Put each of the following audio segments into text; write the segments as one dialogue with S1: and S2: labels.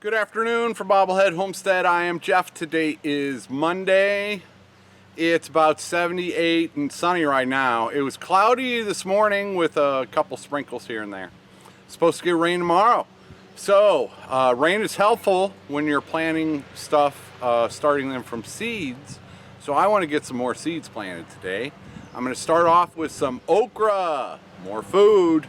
S1: Good afternoon from Bobblehead Homestead. I am Jeff. Today is Monday. It's about 78 and sunny right now. It was cloudy this morning with a couple sprinkles here and there. It's supposed to get rain tomorrow. So rain is helpful when you're planting stuff, starting them from seeds. So I want to get some more seeds planted today. I'm going to start off with some okra, more food.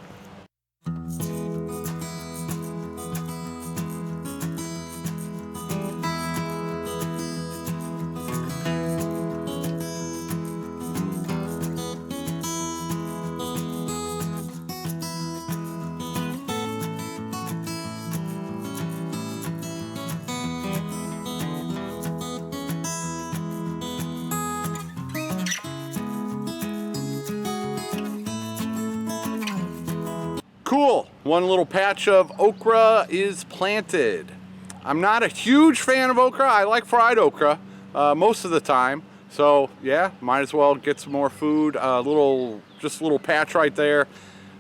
S1: Cool, one little patch of okra is planted. I'm not a huge fan of okra. I like fried okra most of the time. So yeah, might as well get some more food. Just a little patch right there.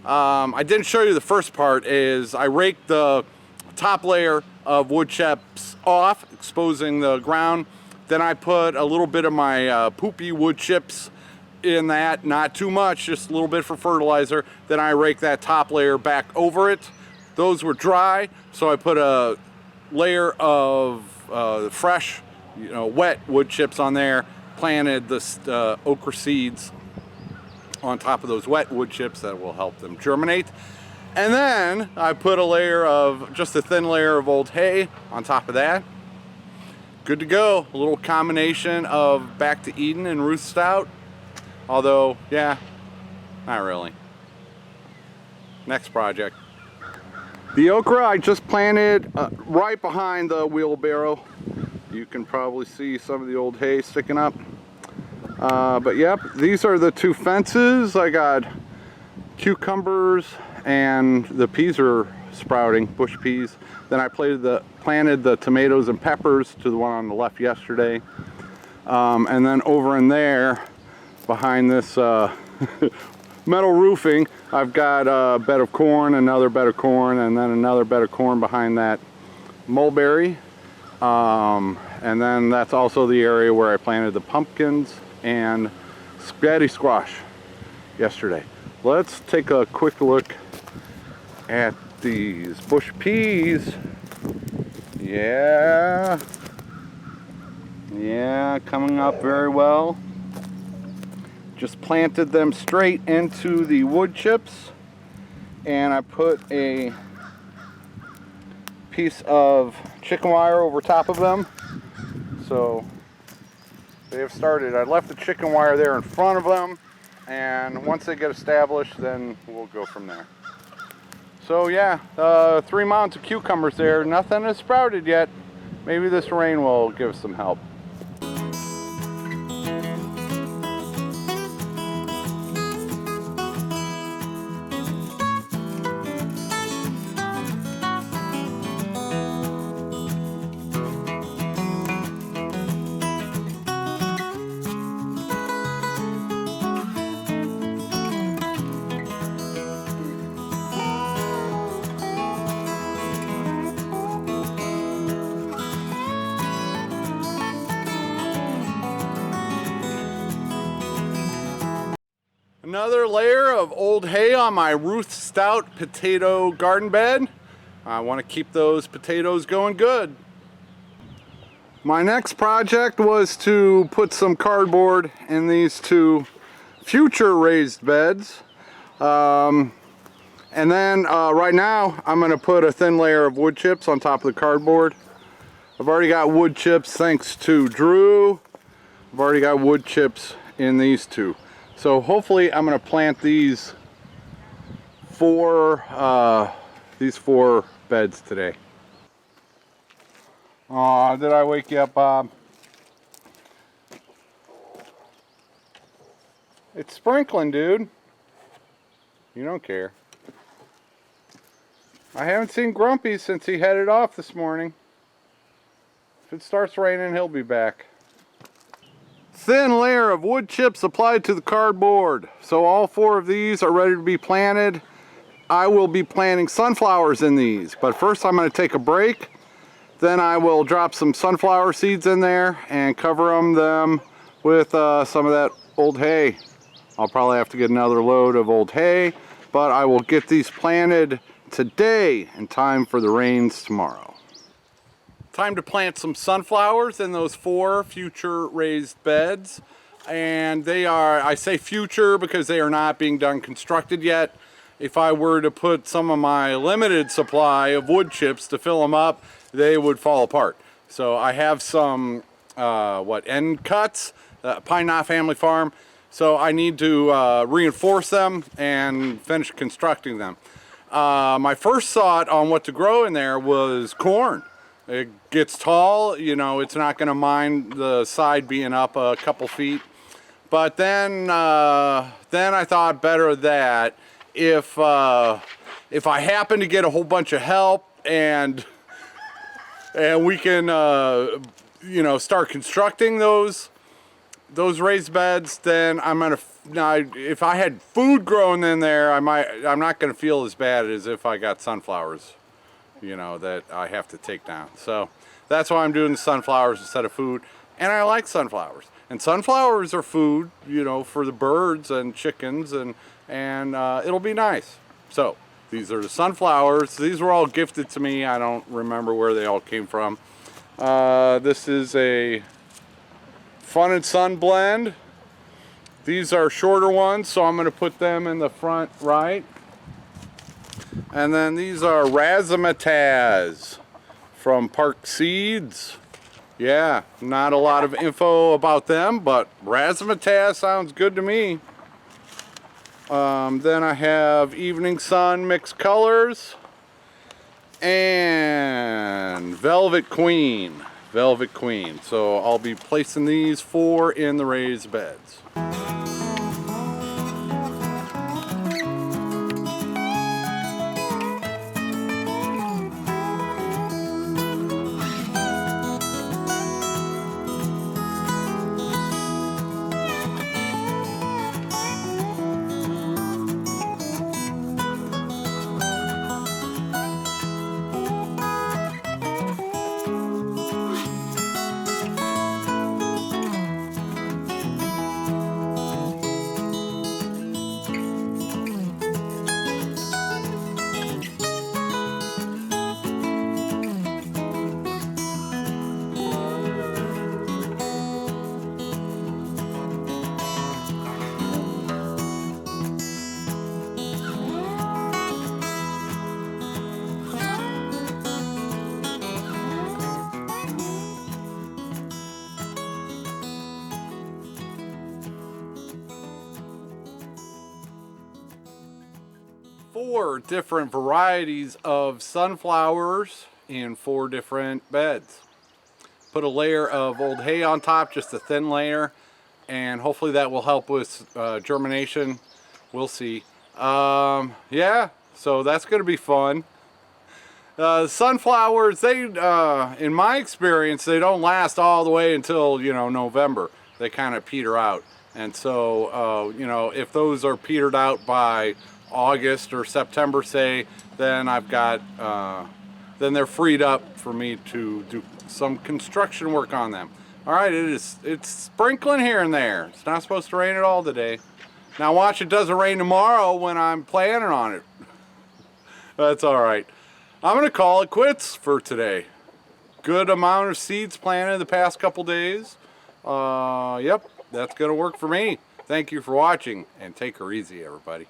S1: I didn't show you the first part. Is I raked the top layer of wood chips off, exposing the ground. Then I put a little bit of my poopy wood chips in that, not too much, just a little bit for fertilizer. Then I rake that top layer back over it. Those were dry, so I put a layer of fresh, wet wood chips on there, planted the okra seeds on top of those wet wood chips. That will help them germinate. And then I put just a thin layer of old hay on top of that. Good to go. A little combination of Back to Eden and Ruth Stout. Although, yeah, not really. Next project. The okra I just planted right behind the wheelbarrow. You can probably see some of the old hay sticking up. But yep, these are the two fences. I got cucumbers and the peas are sprouting, bush peas. Then I planted the tomatoes and peppers to the one on the left yesterday. And then over in there, behind this metal roofing, I've got a bed of corn, another bed of corn, and then another bed of corn behind that mulberry. And then that's also the area where I planted the pumpkins and spaghetti squash yesterday. Let's take a quick look at these bush peas. Yeah, coming up very well. Just planted them straight into the wood chips, and I put a piece of chicken wire over top of them, so they have started. I left the chicken wire there in front of them, and once they get established, then we'll go from there. So yeah, 3 mounds of cucumbers there. Nothing has sprouted yet. Maybe this rain will give some help. Another layer of old hay on my Ruth Stout potato garden bed. I want to keep those potatoes going good. My next project was to put some cardboard in these two future raised beds. And then right now I'm going to put a thin layer of wood chips on top of the cardboard. I've already got wood chips thanks to Drew. I've already got wood chips in these two. So hopefully I'm going to plant these four beds today. Aw, did I wake you up, Bob? It's sprinkling, dude. You don't care. I haven't seen Grumpy since he headed off this morning. If it starts raining, he'll be back. Thin layer of wood chips applied to the cardboard. So all four of these are ready to be planted. I will be planting sunflowers in these, but first I'm going to take a break Then I will drop some sunflower seeds in there and cover them with some of that old hay. I'll probably have to get another load of old hay, but I will get these planted today in time for the rains tomorrow. Time to plant some sunflowers in those 4 future raised beds. And they are, I say future because they are not being done constructed yet. If I were to put some of my limited supply of wood chips to fill them up, they would fall apart. So I have some end cuts, Pine Knot Family Farm. So I need to reinforce them and finish constructing them. My first thought on what to grow in there was corn. It gets tall, you know, it's not going to mind the side being up a couple feet. But then I thought better of that if I happen to get a whole bunch of help and we can you know, start constructing those raised beds, then I'm gonna, now if I had food growing in there, I'm not gonna feel as bad as if I got sunflowers, you know, that I have to take down. So that's why I'm doing the sunflowers instead of food, and I like sunflowers. And sunflowers are food, you know, for the birds and chickens, and it'll be nice. So these are the sunflowers. These were all gifted to me. I don't remember where they all came from. This is a Fun and Sun blend. These are shorter ones, so I'm going to put them in the front right. And then these are Razzmatazz from Park Seeds. Yeah, not a lot of info about them, but Razzmatazz sounds good to me. Then I have Evening Sun Mixed Colors and Velvet Queen. Velvet Queen. So I'll be placing these 4 in the raised beds. Four different varieties of sunflowers in 4 different beds. Put a layer of old hay on top, just a thin layer, and hopefully that will help with germination. We'll see. Yeah, so that's going to be fun. Sunflowers, they, in my experience, they don't last all the way until, you know, November. They kind of peter out. And so, you know, if those are petered out by August or September, say, then I've got, then they're freed up for me to do some construction work on them. All right, it's sprinkling here and there. It's not supposed to rain at all today. Now watch, it doesn't rain tomorrow when I'm planning on it. That's all right. I'm gonna call it quits for today. Good amount of seeds planted the past couple days. Yep, that's gonna work for me. Thank you for watching, and take her easy, everybody.